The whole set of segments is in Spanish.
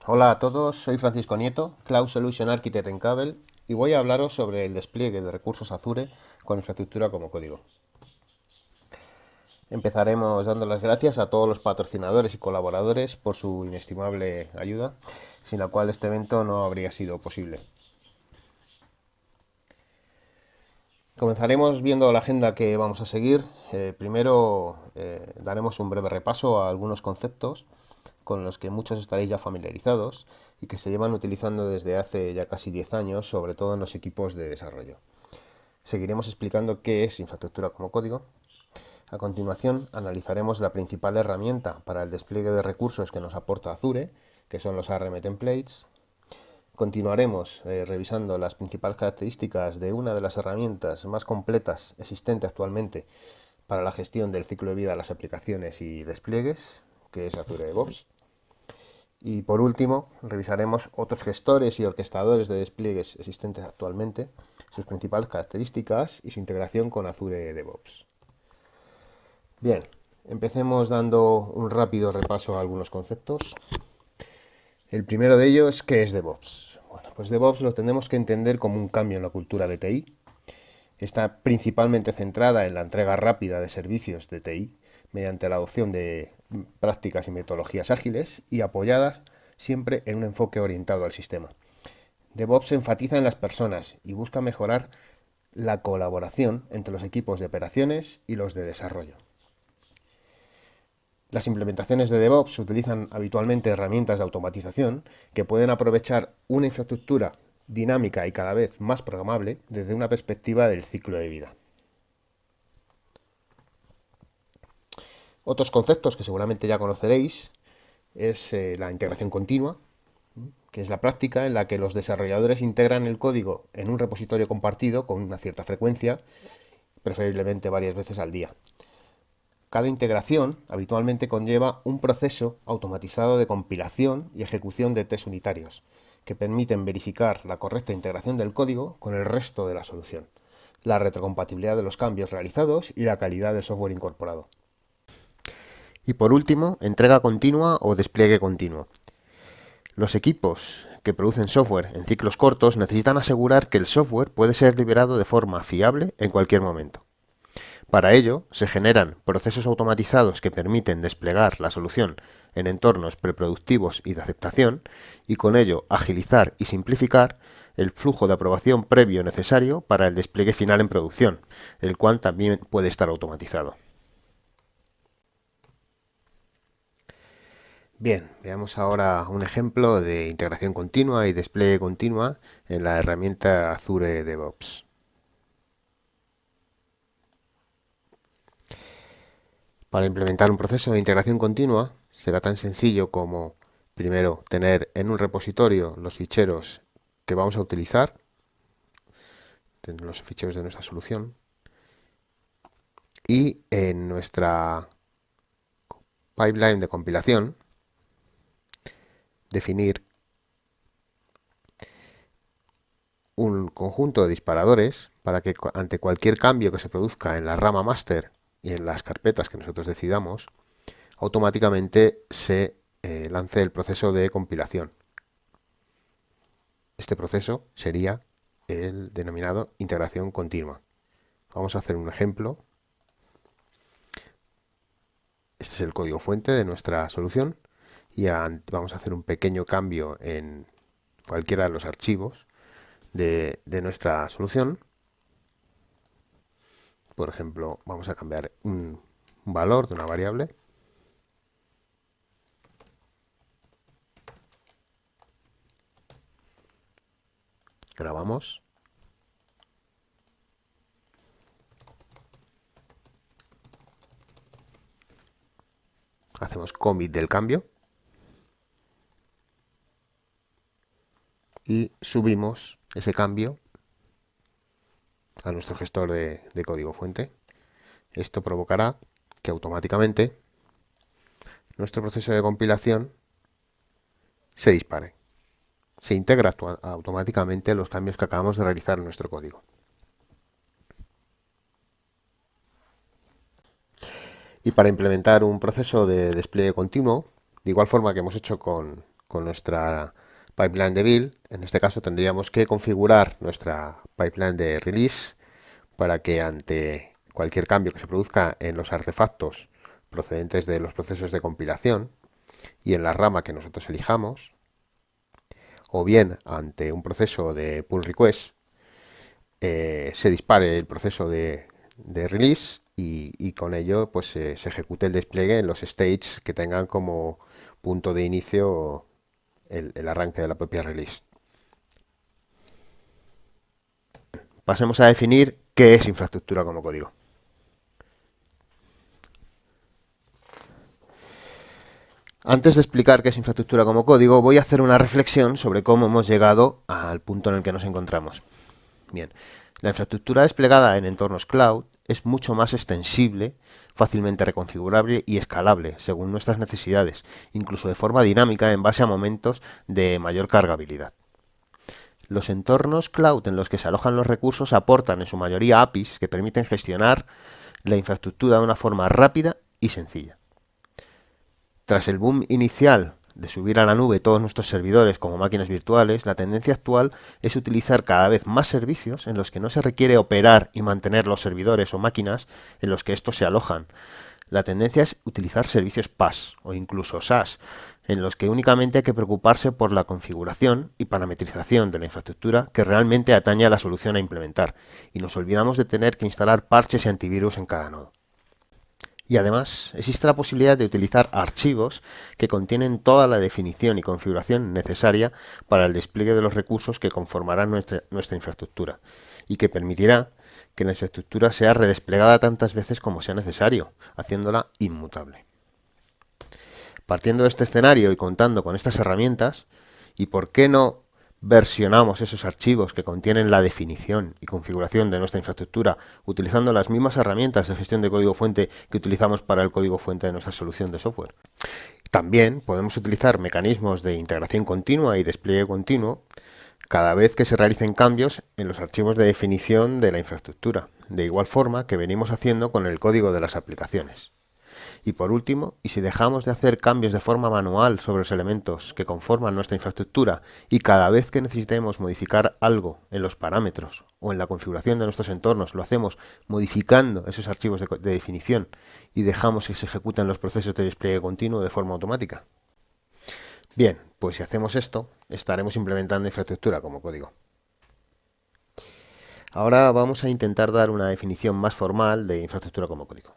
Hola a todos, soy Francisco Nieto, Cloud Solution Architect en Cabel y voy a hablaros sobre el despliegue de recursos Azure con infraestructura como código. Empezaremos dando las gracias a todos los patrocinadores y colaboradores por su inestimable ayuda, sin la cual este evento no habría sido posible. Comenzaremos viendo la agenda que vamos a seguir. Primero daremos un breve repaso a algunos conceptos con los que muchos estaréis ya familiarizados y que se llevan utilizando desde hace ya casi 10 años, sobre todo en los equipos de desarrollo. Seguiremos explicando qué es infraestructura como código. A continuación, analizaremos la principal herramienta para el despliegue de recursos que nos aporta Azure, que son los ARM templates. Continuaremos revisando las principales características de una de las herramientas más completas existentes actualmente para la gestión del ciclo de vida de las aplicaciones y despliegues, que es Azure DevOps. Y por último, revisaremos otros gestores y orquestadores de despliegues existentes actualmente, sus principales características y su integración con Azure DevOps. Bien, empecemos dando un rápido repaso a algunos conceptos. El primero de ellos, ¿qué es DevOps? Bueno, pues DevOps lo tenemos que entender como un cambio en la cultura de TI. Está principalmente centrada en la entrega rápida de servicios de TI mediante la adopción de prácticas y metodologías ágiles y apoyadas siempre en un enfoque orientado al sistema. DevOps se enfatiza en las personas y busca mejorar la colaboración entre los equipos de operaciones y los de desarrollo. Las implementaciones de DevOps utilizan habitualmente herramientas de automatización que pueden aprovechar una infraestructura dinámica y cada vez más programable desde una perspectiva del ciclo de vida. Otros conceptos que seguramente ya conoceréis es la integración continua, que es la práctica en la que los desarrolladores integran el código en un repositorio compartido con una cierta frecuencia, preferiblemente varias veces al día. Cada integración habitualmente conlleva un proceso automatizado de compilación y ejecución de test unitarios, que permiten verificar la correcta integración del código con el resto de la solución, la retrocompatibilidad de los cambios realizados y la calidad del software incorporado. Y por último, entrega continua o despliegue continuo. Los equipos que producen software en ciclos cortos necesitan asegurar que el software puede ser liberado de forma fiable en cualquier momento. Para ello, se generan procesos automatizados que permiten desplegar la solución en entornos preproductivos y de aceptación, y con ello agilizar y simplificar el flujo de aprobación previo necesario para el despliegue final en producción, el cual también puede estar automatizado. Bien, veamos ahora un ejemplo de integración continua y despliegue continua en la herramienta Azure DevOps. Para implementar un proceso de integración continua será tan sencillo como, primero, tener en un repositorio los ficheros que vamos a utilizar, los ficheros de nuestra solución, y en nuestra pipeline de compilación definir un conjunto de disparadores para que ante cualquier cambio que se produzca en la rama master y en las carpetas que nosotros decidamos, automáticamente se lance el proceso de compilación. Este proceso sería el denominado integración continua. Vamos a hacer un ejemplo. Este es el código fuente de nuestra solución y vamos a hacer un pequeño cambio en cualquiera de los archivos de nuestra solución. Por ejemplo, vamos a cambiar un valor de una variable. Grabamos. Hacemos commit del cambio. Y subimos ese cambio a nuestro gestor de código fuente. Esto provocará que automáticamente nuestro proceso de compilación se dispare. Se integra automáticamente los cambios que acabamos de realizar en nuestro código. Y para implementar un proceso de despliegue continuo, de igual forma que hemos hecho con con nuestra pipeline de build, en este caso tendríamos que configurar nuestra pipeline de release para que ante cualquier cambio que se produzca en los artefactos procedentes de los procesos de compilación y en la rama que nosotros elijamos, o bien ante un proceso de pull request, se dispare el proceso de release y con ello pues se ejecute el despliegue en los stages que tengan como punto de inicio el arranque de la propia release. Pasemos a definir qué es infraestructura como código. Antes de explicar qué es infraestructura como código, voy a hacer una reflexión sobre cómo hemos llegado al punto en el que nos encontramos. Bien, la infraestructura desplegada en entornos cloud es mucho más extensible, fácilmente reconfigurable y escalable según nuestras necesidades, incluso de forma dinámica en base a momentos de mayor cargabilidad. Los entornos cloud en los que se alojan los recursos aportan en su mayoría APIs que permiten gestionar la infraestructura de una forma rápida y sencilla. Tras el boom inicial de subir a la nube todos nuestros servidores como máquinas virtuales, la tendencia actual es utilizar cada vez más servicios en los que no se requiere operar y mantener los servidores o máquinas en los que estos se alojan. La tendencia es utilizar servicios PaaS o incluso SaaS, en los que únicamente hay que preocuparse por la configuración y parametrización de la infraestructura que realmente atañe a la solución a implementar, y nos olvidamos de tener que instalar parches y antivirus en cada nodo. Y además, existe la posibilidad de utilizar archivos que contienen toda la definición y configuración necesaria para el despliegue de los recursos que conformarán nuestra infraestructura y que permitirá que la infraestructura sea redesplegada tantas veces como sea necesario, haciéndola inmutable. Partiendo de este escenario y contando con estas herramientas, ¿y por qué no versionamos esos archivos que contienen la definición y configuración de nuestra infraestructura utilizando las mismas herramientas de gestión de código fuente que utilizamos para el código fuente de nuestra solución de software? También podemos utilizar mecanismos de integración continua y despliegue continuo cada vez que se realicen cambios en los archivos de definición de la infraestructura, de igual forma que venimos haciendo con el código de las aplicaciones. Y por último, y si dejamos de hacer cambios de forma manual sobre los elementos que conforman nuestra infraestructura y cada vez que necesitemos modificar algo en los parámetros o en la configuración de nuestros entornos lo hacemos modificando esos archivos de definición y dejamos que se ejecuten los procesos de despliegue continuo de forma automática. Bien, pues si hacemos esto, estaremos implementando infraestructura como código. Ahora vamos a intentar dar una definición más formal de infraestructura como código.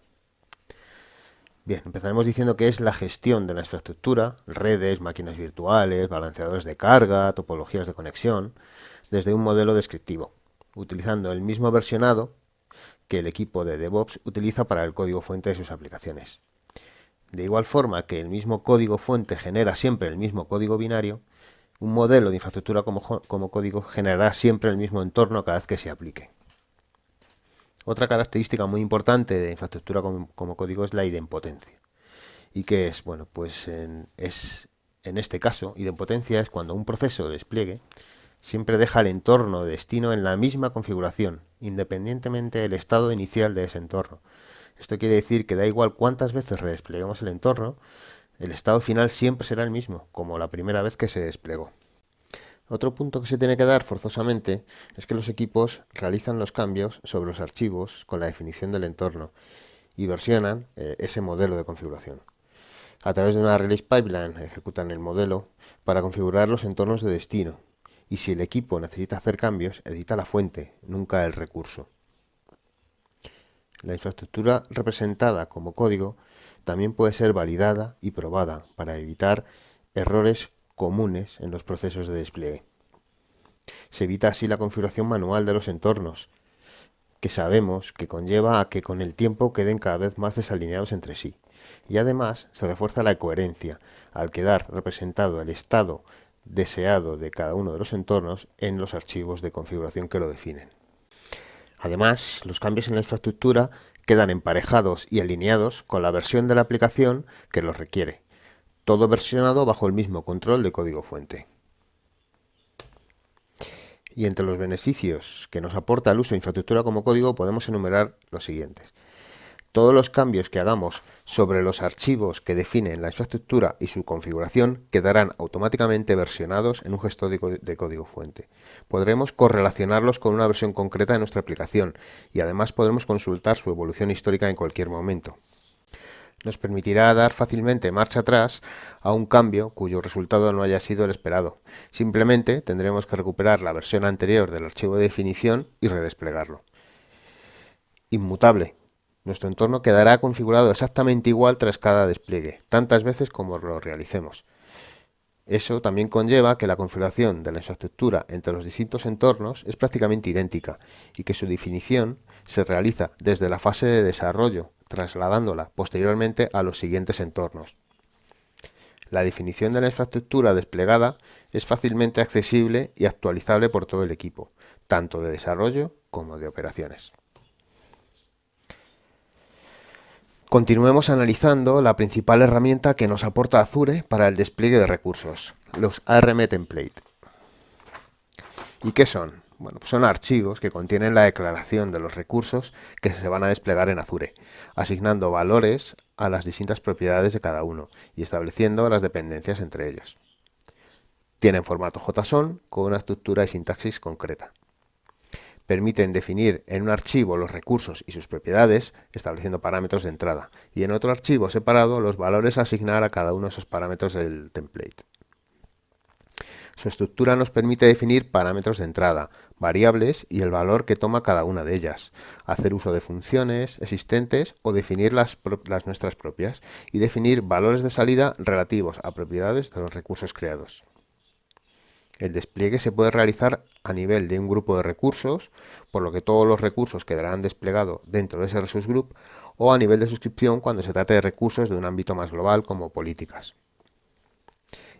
Bien, empezaremos diciendo que es la gestión de la infraestructura, redes, máquinas virtuales, balanceadores de carga, topologías de conexión, desde un modelo descriptivo, utilizando el mismo versionado que el equipo de DevOps utiliza para el código fuente de sus aplicaciones. De igual forma que el mismo código fuente genera siempre el mismo código binario, un modelo de infraestructura como código generará siempre el mismo entorno cada vez que se aplique. Otra característica muy importante de infraestructura como código es la idempotencia. ¿Y qué es? Bueno, pues en este caso, idempotencia es cuando un proceso de despliegue siempre deja el entorno de destino en la misma configuración, independientemente del estado inicial de ese entorno. Esto quiere decir que da igual cuántas veces redespleguemos el entorno, el estado final siempre será el mismo, como la primera vez que se desplegó. Otro punto que se tiene que dar forzosamente es que los equipos realizan los cambios sobre los archivos con la definición del entorno y versionan ese modelo de configuración. A través de una release pipeline ejecutan el modelo para configurar los entornos de destino y si el equipo necesita hacer cambios, edita la fuente, nunca el recurso. La infraestructura representada como código también puede ser validada y probada para evitar errores comunes en los procesos de despliegue. Se evita así la configuración manual de los entornos, que sabemos que conlleva a que con el tiempo queden cada vez más desalineados entre sí. Y además se refuerza la coherencia al quedar representado el estado deseado de cada uno de los entornos en los archivos de configuración que lo definen. Además, los cambios en la infraestructura quedan emparejados y alineados con la versión de la aplicación que los requiere, todo versionado bajo el mismo control de código fuente. Y entre los beneficios que nos aporta el uso de infraestructura como código podemos enumerar los siguientes. Todos los cambios que hagamos sobre los archivos que definen la infraestructura y su configuración quedarán automáticamente versionados en un gestor de código fuente. Podremos correlacionarlos con una versión concreta de nuestra aplicación y además podremos consultar su evolución histórica en cualquier momento. Nos permitirá dar fácilmente marcha atrás a un cambio cuyo resultado no haya sido el esperado. Simplemente tendremos que recuperar la versión anterior del archivo de definición y redesplegarlo. Inmutable. Nuestro entorno quedará configurado exactamente igual tras cada despliegue, tantas veces como lo realicemos. Eso también conlleva que la configuración de la infraestructura entre los distintos entornos es prácticamente idéntica y que su definición se realiza desde la fase de desarrollo, trasladándola posteriormente a los siguientes entornos. La definición de la infraestructura desplegada es fácilmente accesible y actualizable por todo el equipo, tanto de desarrollo como de operaciones. Continuemos analizando la principal herramienta que nos aporta Azure para el despliegue de recursos, los ARM Template. ¿Y qué son? Bueno, pues son archivos que contienen la declaración de los recursos que se van a desplegar en Azure, asignando valores a las distintas propiedades de cada uno y estableciendo las dependencias entre ellos. Tienen formato JSON con una estructura y sintaxis concreta. Permiten definir en un archivo los recursos y sus propiedades, estableciendo parámetros de entrada, y en otro archivo separado los valores a asignar a cada uno de esos parámetros del template. Su estructura nos permite definir parámetros de entrada, variables y el valor que toma cada una de ellas, hacer uso de funciones existentes o definir las nuestras propias, y definir valores de salida relativos a propiedades de los recursos creados. El despliegue se puede realizar a nivel de un grupo de recursos, por lo que todos los recursos quedarán desplegados dentro de ese resource group, o a nivel de suscripción cuando se trate de recursos de un ámbito más global como políticas.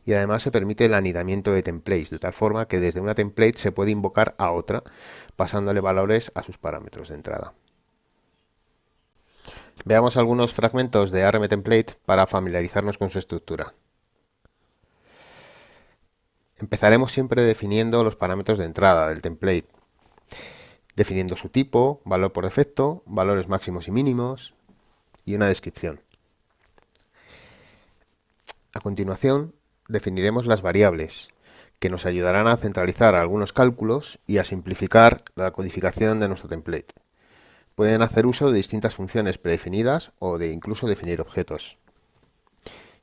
Y además se permite el anidamiento de templates, de tal forma que desde una template se puede invocar a otra, pasándole valores a sus parámetros de entrada. Veamos algunos fragmentos de ARM Template para familiarizarnos con su estructura. Empezaremos siempre definiendo los parámetros de entrada del template, definiendo su tipo, valor por defecto, valores máximos y mínimos y una descripción. A continuación, definiremos las variables, que nos ayudarán a centralizar algunos cálculos y a simplificar la codificación de nuestro template. Pueden hacer uso de distintas funciones predefinidas o de incluso definir objetos.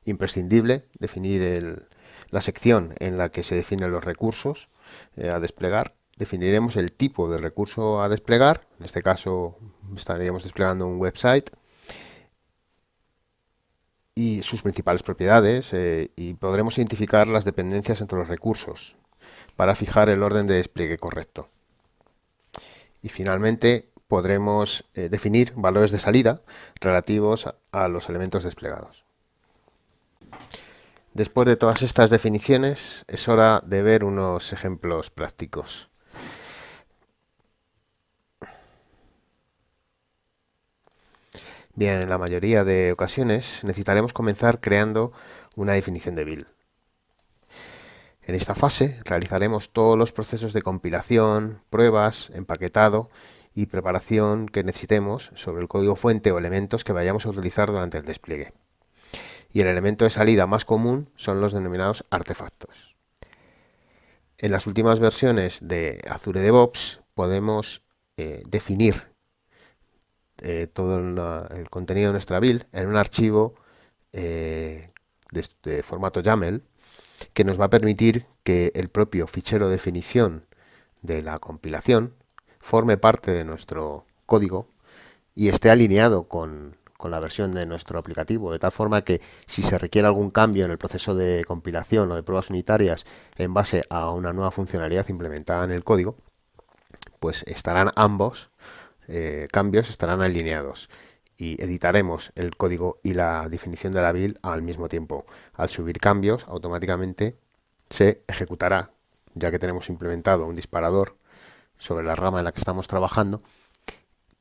Imprescindible definir la sección en la que se definen los recursos a desplegar. Definiremos el tipo de recurso a desplegar, en este caso estaríamos desplegando un website, y sus principales propiedades, y podremos identificar las dependencias entre los recursos para fijar el orden de despliegue correcto. Y finalmente podremos definir valores de salida relativos a los elementos desplegados. Después de todas estas definiciones, es hora de ver unos ejemplos prácticos. Bien, en la mayoría de ocasiones necesitaremos comenzar creando una definición de build. En esta fase realizaremos todos los procesos de compilación, pruebas, empaquetado y preparación que necesitemos sobre el código fuente o elementos que vayamos a utilizar durante el despliegue. Y el elemento de salida más común son los denominados artefactos. En las últimas versiones de Azure DevOps podemos definir todo el contenido de nuestra build en un archivo de formato YAML que nos va a permitir que el propio fichero de definición de la compilación forme parte de nuestro código y esté alineado con la versión de nuestro aplicativo, de tal forma que si se requiere algún cambio en el proceso de compilación o de pruebas unitarias en base a una nueva funcionalidad implementada en el código, pues estarán ambos cambios estarán alineados y editaremos el código y la definición de la build al mismo tiempo. Al subir cambios, automáticamente se ejecutará, ya que tenemos implementado un disparador sobre la rama en la que estamos trabajando,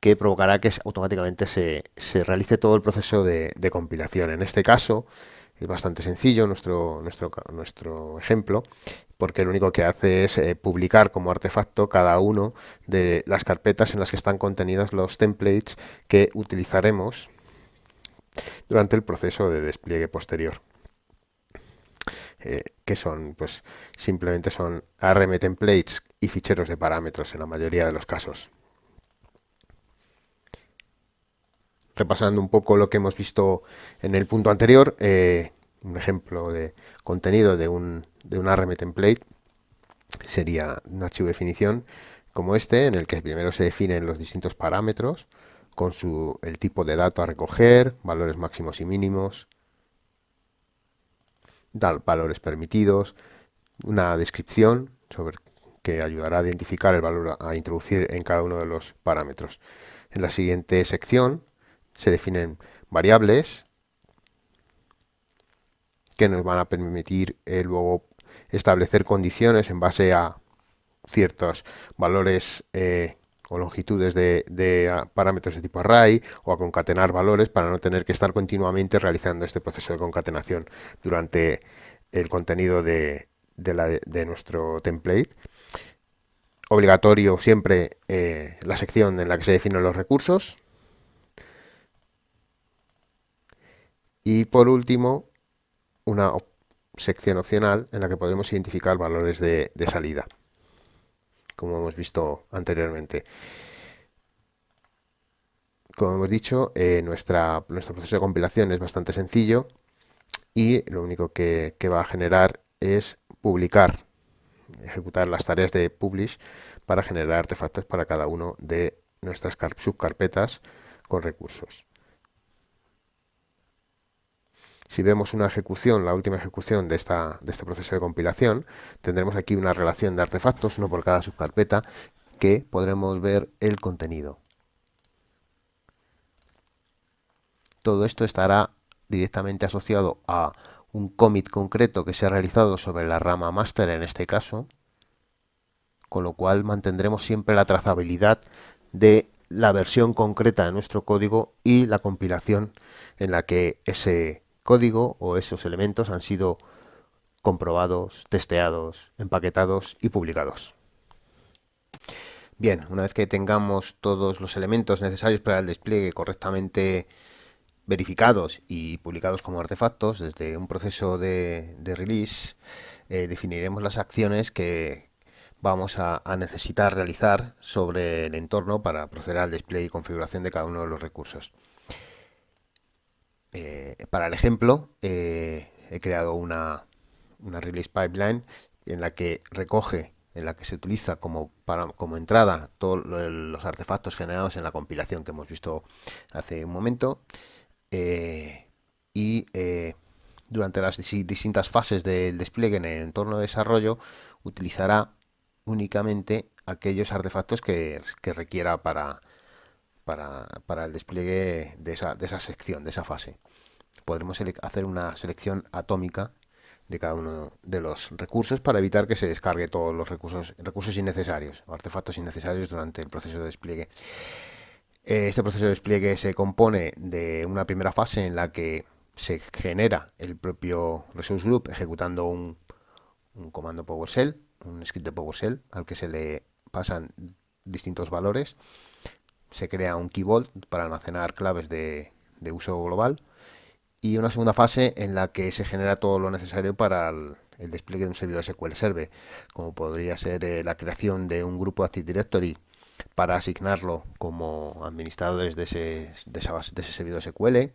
que provocará que automáticamente se realice todo el proceso de compilación. En este caso es bastante sencillo nuestro ejemplo, porque lo único que hace es publicar como artefacto cada uno de las carpetas en las que están contenidos los templates que utilizaremos durante el proceso de despliegue posterior. Que son, pues simplemente son ARM templates y ficheros de parámetros en la mayoría de los casos. Repasando un poco lo que hemos visto en el punto anterior, un ejemplo de contenido de un ARM template sería un archivo de definición como este, en el que primero se definen los distintos parámetros con el tipo de dato a recoger, valores máximos y mínimos, valores permitidos, una descripción sobre que ayudará a identificar el valor a introducir en cada uno de los parámetros. En la siguiente sección se definen variables que nos van a permitir luego establecer condiciones en base a ciertos valores o longitudes de parámetros de tipo array, o a concatenar valores para no tener que estar continuamente realizando este proceso de concatenación durante el contenido de nuestro template. Obligatorio siempre la sección en la que se definen los recursos. Y por último, una sección opcional en la que podremos identificar valores de salida, como hemos visto anteriormente. Como hemos dicho, nuestro proceso de compilación es bastante sencillo y lo único que va a generar es ejecutar las tareas de publish para generar artefactos para cada uno de nuestras subcarpetas con recursos. Si vemos una ejecución, la última ejecución de este proceso de compilación, tendremos aquí una relación de artefactos, uno por cada subcarpeta, que podremos ver el contenido. Todo esto estará directamente asociado a un commit concreto que se ha realizado sobre la rama master en este caso, con lo cual mantendremos siempre la trazabilidad de la versión concreta de nuestro código y la compilación en la que ese código o esos elementos han sido comprobados, testeados, empaquetados y publicados. Bien, una vez que tengamos todos los elementos necesarios para el despliegue correctamente verificados y publicados como artefactos desde un proceso de release, definiremos las acciones que vamos a necesitar realizar sobre el entorno para proceder al despliegue y configuración de cada uno de los recursos. Para el ejemplo, he creado una release pipeline en la que se utiliza como entrada todos los artefactos generados en la compilación que hemos visto hace un momento, y durante las distintas fases del despliegue en el entorno de desarrollo utilizará únicamente aquellos artefactos que requiera para el despliegue de esa sección, de esa fase. Podremos hacer una selección atómica de cada uno de los recursos para evitar que se descargue todos los recursos innecesarios o artefactos innecesarios durante el proceso de despliegue. Este proceso de despliegue se compone de una primera fase en la que se genera el propio resource group ejecutando un comando PowerShell, un script de PowerShell al que se le pasan distintos valores. Se crea un key vault para almacenar claves de uso global, y una segunda fase en la que se genera todo lo necesario para el despliegue de un servidor SQL Server, como podría ser la creación de un grupo Active Directory para asignarlo como administradores de ese servidor SQL,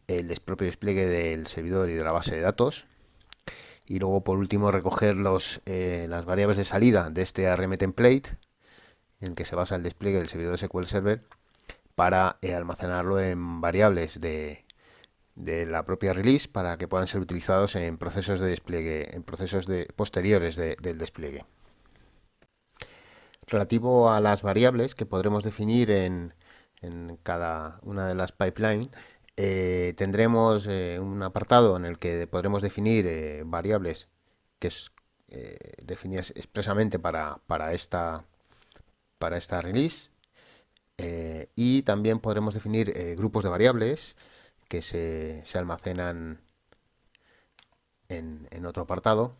el propio despliegue del servidor y de la base de datos, y luego por último recoger las variables de salida de este ARM template en el que se basa el despliegue del servidor SQL Server para almacenarlo en variables de la propia release para que puedan ser utilizados en procesos de despliegue, en procesos posteriores del despliegue. Relativo a las variables que podremos definir en cada una de las pipelines, tendremos un apartado en el que podremos definir variables que es definidas expresamente para esta release, y también podremos definir grupos de variables que se almacenan en otro apartado,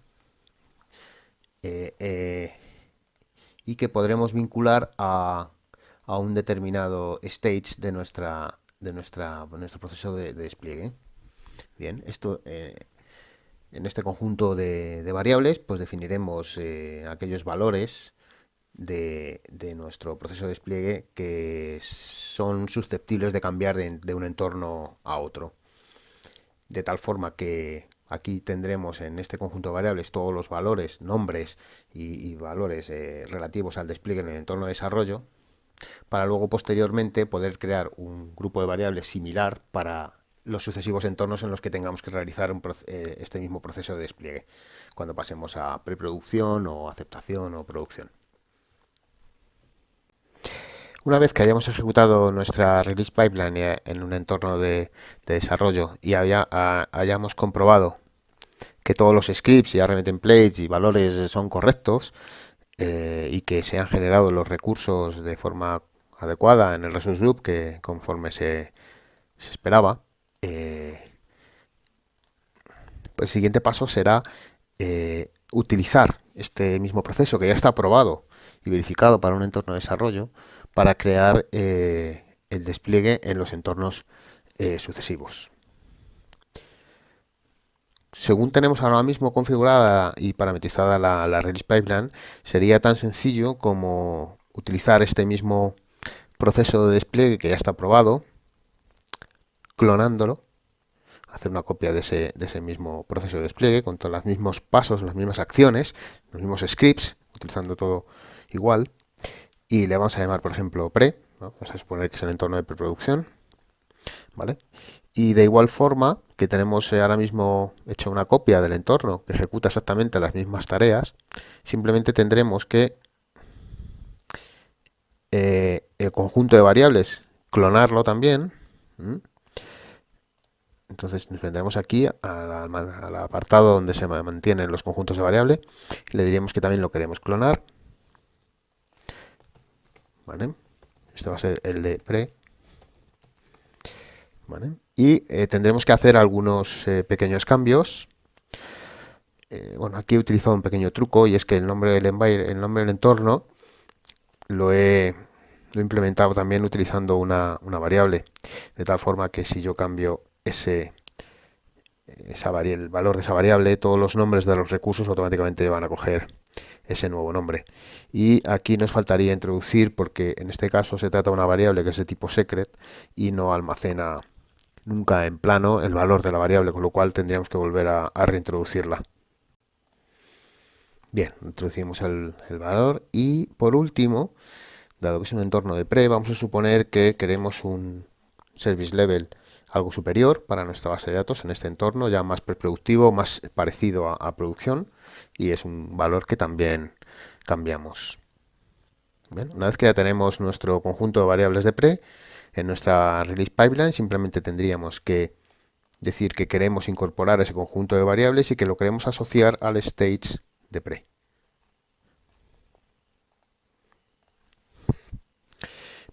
y que podremos vincular a un determinado stage nuestro proceso de despliegue. Bien, esto en este conjunto de variables, pues definiremos aquellos valores de nuestro proceso de despliegue que son susceptibles de cambiar de un entorno a otro. De tal forma que aquí tendremos en este conjunto de variables todos los valores, nombres y valores relativos al despliegue en el entorno de desarrollo, para luego posteriormente poder crear un grupo de variables similar para los sucesivos entornos en los que tengamos que realizar este mismo proceso de despliegue, cuando pasemos a preproducción o aceptación o producción. Una vez que hayamos ejecutado nuestra release pipeline en un entorno de desarrollo y hayamos comprobado que todos los scripts y ARM templates y valores son correctos y que se han generado los recursos de forma adecuada en el resource group que conforme se esperaba, pues el siguiente paso será utilizar este mismo proceso que ya está aprobado y verificado para un entorno de desarrollo para crear el despliegue en los entornos sucesivos. Según tenemos ahora mismo configurada y parametrizada la release pipeline, sería tan sencillo como utilizar este mismo proceso de despliegue que ya está aprobado, clonándolo, hacer una copia de ese mismo proceso de despliegue con todos los mismos pasos, las mismas acciones, los mismos scripts, utilizando todo igual, y le vamos a llamar, por ejemplo, pre, ¿no? Vamos a suponer que es el entorno de preproducción, ¿vale? Y de igual forma que tenemos ahora mismo hecho una copia del entorno que ejecuta exactamente las mismas tareas, simplemente tendremos que el conjunto de variables clonarlo también. Entonces nos vendremos aquí al apartado donde se mantienen los conjuntos de variable. Le diríamos que también lo queremos clonar. ¿Vale? Este va a ser el de pre. ¿Vale? Y tendremos que hacer algunos pequeños cambios. Bueno, aquí he utilizado un pequeño truco y es que el nombre del entorno lo he implementado también utilizando una variable, de tal forma que si yo cambio el valor de esa variable, todos los nombres de los recursos automáticamente van a coger ese nuevo nombre. Y aquí nos faltaría introducir, porque en este caso se trata de una variable que es de tipo secret y no almacena nunca en plano el valor de la variable, con lo cual tendríamos que volver a reintroducirla. Bien, introducimos el valor y por último, dado que es un entorno de pre, vamos a suponer que queremos un service level algo superior para nuestra base de datos en este entorno, ya más preproductivo, más parecido a producción, y es un valor que también cambiamos. Bien, una vez que ya tenemos nuestro conjunto de variables de pre, en nuestra release pipeline simplemente tendríamos que decir que queremos incorporar ese conjunto de variables y que lo queremos asociar al stage de pre.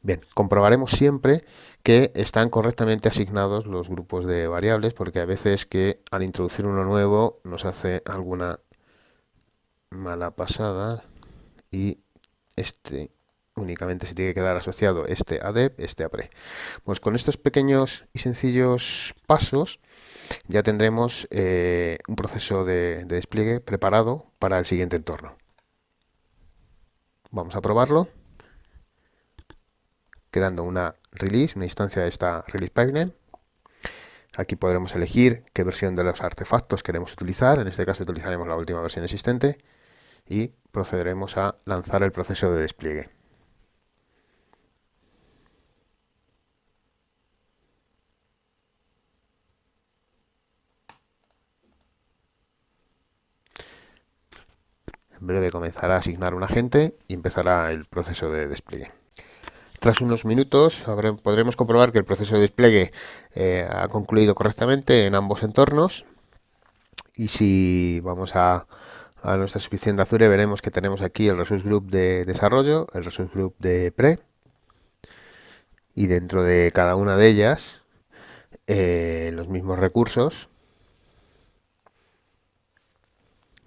Bien, comprobaremos siempre que están correctamente asignados los grupos de variables, porque a veces que al introducir uno nuevo nos hace alguna mala pasada y únicamente se tiene que quedar asociado este a deb, este a pre. Pues con estos pequeños y sencillos pasos ya tendremos un proceso de despliegue preparado para el siguiente entorno. Vamos a probarlo creando una release, una instancia de esta release pipeline. Aquí podremos elegir qué versión de los artefactos queremos utilizar. En este caso utilizaremos la última versión existente y procederemos a lanzar el proceso de despliegue. En breve comenzará a asignar un agente y empezará el proceso de despliegue. Tras unos minutos podremos comprobar que el proceso de despliegue ha concluido correctamente en ambos entornos. Y si vamos a nuestra suscripción de Azure, veremos que tenemos aquí el Resource Group de desarrollo, el Resource Group de pre, y dentro de cada una de ellas los mismos recursos,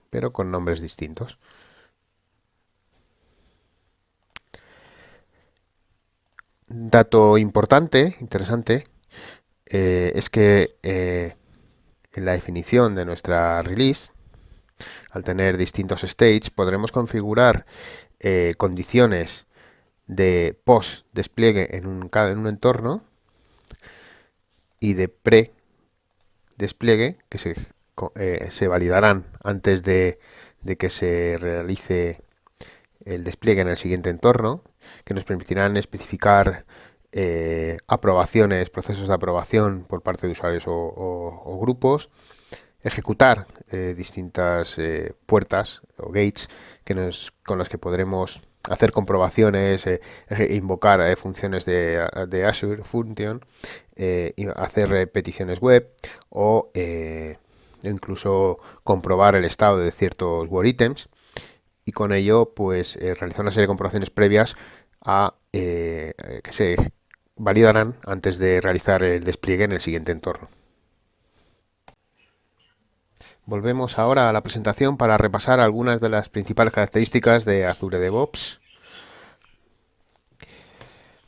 pero con nombres distintos. Dato importante, interesante, es que en la definición de nuestra release, al tener distintos stages, podremos configurar condiciones de post-despliegue en un entorno y de pre-despliegue que se validarán antes de que se realice el despliegue en el siguiente entorno, que nos permitirán especificar aprobaciones, procesos de aprobación por parte de usuarios o grupos, ejecutar distintas puertas o gates con las que podremos hacer comprobaciones, invocar funciones de Azure Function, hacer peticiones web o incluso comprobar el estado de ciertos word items y con ello pues realizar una serie de comprobaciones previas que se validarán antes de realizar el despliegue en el siguiente entorno. Volvemos ahora a la presentación para repasar algunas de las principales características de Azure DevOps.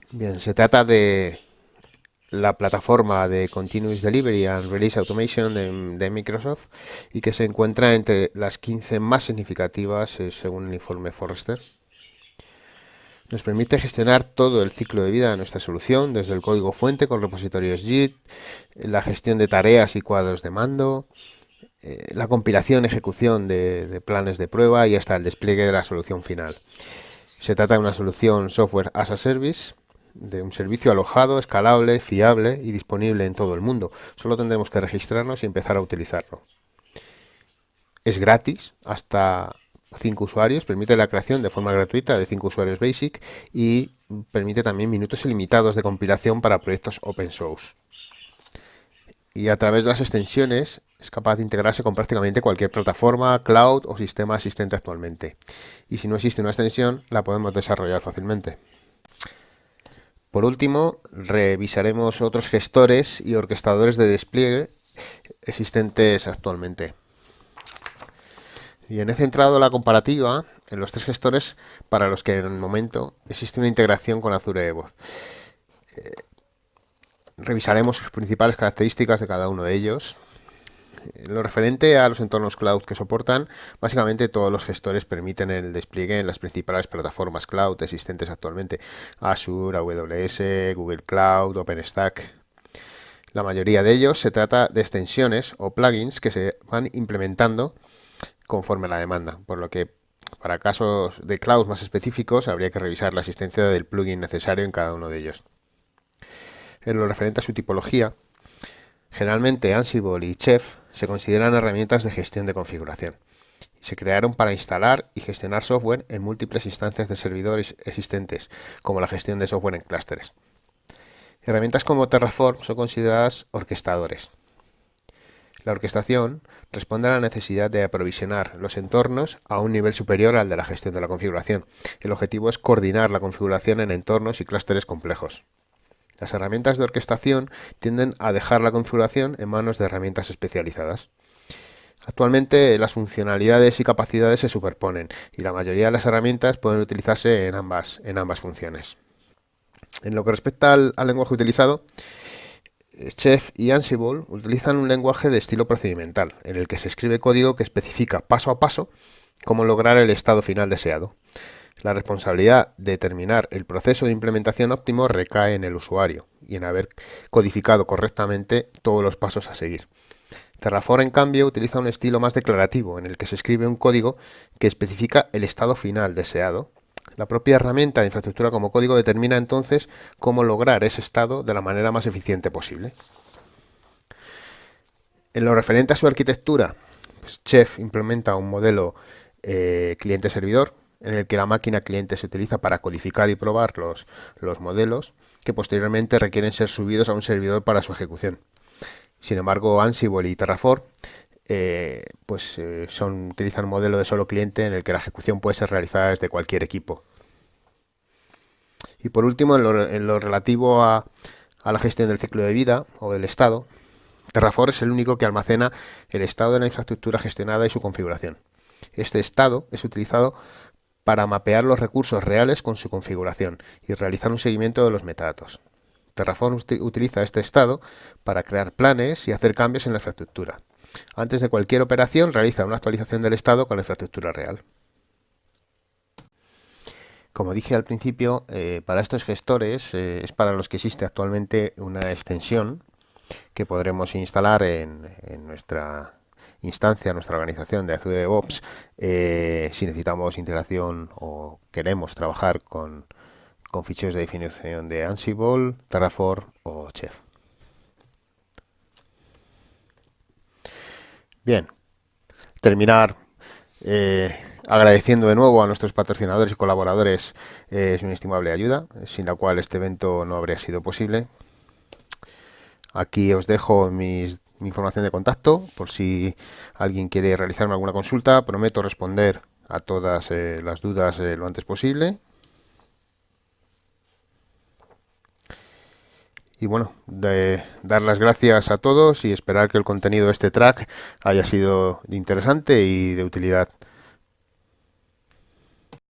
Bien, se trata de la plataforma de Continuous Delivery and Release Automation de Microsoft y que se encuentra entre las 15 más significativas según el informe Forrester. Nos permite gestionar todo el ciclo de vida de nuestra solución, desde el código fuente con repositorios Git, la gestión de tareas y cuadros de mando, la compilación y ejecución de planes de prueba y hasta el despliegue de la solución final. Se trata de una solución software as a service, de un servicio alojado, escalable, fiable y disponible en todo el mundo. Solo tendremos que registrarnos y empezar a utilizarlo. Es gratis hasta 5 usuarios, permite la creación de forma gratuita de 5 usuarios basic y permite también minutos ilimitados de compilación para proyectos open source. Y a través de las extensiones es capaz de integrarse con prácticamente cualquier plataforma, cloud o sistema existente actualmente. Y si no existe una extensión, la podemos desarrollar fácilmente. Por último, revisaremos otros gestores y orquestadores de despliegue existentes actualmente. Bien, he centrado la comparativa en los 3 gestores para los que en el momento existe una integración con Azure DevOps. Revisaremos sus principales características de cada uno de ellos. En lo referente a los entornos cloud que soportan, básicamente todos los gestores permiten el despliegue en las principales plataformas cloud existentes actualmente: Azure, AWS, Google Cloud, OpenStack. La mayoría de ellos se trata de extensiones o plugins que se van implementando conforme a la demanda, por lo que para casos de cloud más específicos habría que revisar la existencia del plugin necesario en cada uno de ellos. En lo referente a su tipología, generalmente Ansible y Chef se consideran herramientas de gestión de configuración. Se crearon para instalar y gestionar software en múltiples instancias de servidores existentes, como la gestión de software en clústeres. Herramientas como Terraform son consideradas orquestadores. La orquestación responde a la necesidad de aprovisionar los entornos a un nivel superior al de la gestión de la configuración. El objetivo es coordinar la configuración en entornos y clústeres complejos. Las herramientas de orquestación tienden a dejar la configuración en manos de herramientas especializadas. Actualmente las funcionalidades y capacidades se superponen y la mayoría de las herramientas pueden utilizarse en ambas funciones. En lo que respecta al lenguaje utilizado, Chef y Ansible utilizan un lenguaje de estilo procedimental, en el que se escribe código que especifica paso a paso cómo lograr el estado final deseado. La responsabilidad de determinar el proceso de implementación óptimo recae en el usuario y en haber codificado correctamente todos los pasos a seguir. Terraform, en cambio, utiliza un estilo más declarativo, en el que se escribe un código que especifica el estado final deseado. La propia herramienta de infraestructura como código determina entonces cómo lograr ese estado de la manera más eficiente posible. En lo referente a su arquitectura, pues Chef implementa un modelo cliente-servidor, en el que la máquina cliente se utiliza para codificar y probar los modelos que posteriormente requieren ser subidos a un servidor para su ejecución. Sin embargo, Ansible y Terraform utilizan un modelo de solo cliente en el que la ejecución puede ser realizada desde cualquier equipo. Y por último, en lo relativo a la gestión del ciclo de vida o del estado, Terraform es el único que almacena el estado de la infraestructura gestionada y su configuración. Este estado es utilizado para mapear los recursos reales con su configuración y realizar un seguimiento de los metadatos. Terraform utiliza este estado para crear planes y hacer cambios en la infraestructura. Antes de cualquier operación, realiza una actualización del estado con la infraestructura real. Como dije al principio, para estos gestores es para los que existe actualmente una extensión que podremos instalar en nuestra instancia, nuestra organización de Azure DevOps, si necesitamos integración o queremos trabajar con ficheros de definición de Ansible, Terraform o Chef. Bien, terminar agradeciendo de nuevo a nuestros patrocinadores y colaboradores, es una inestimable ayuda, sin la cual este evento no habría sido posible. Aquí os dejo mi información de contacto por si alguien quiere realizarme alguna consulta. Prometo responder a todas las dudas lo antes posible. Y bueno, dar las gracias a todos y esperar que el contenido de este track haya sido interesante y de utilidad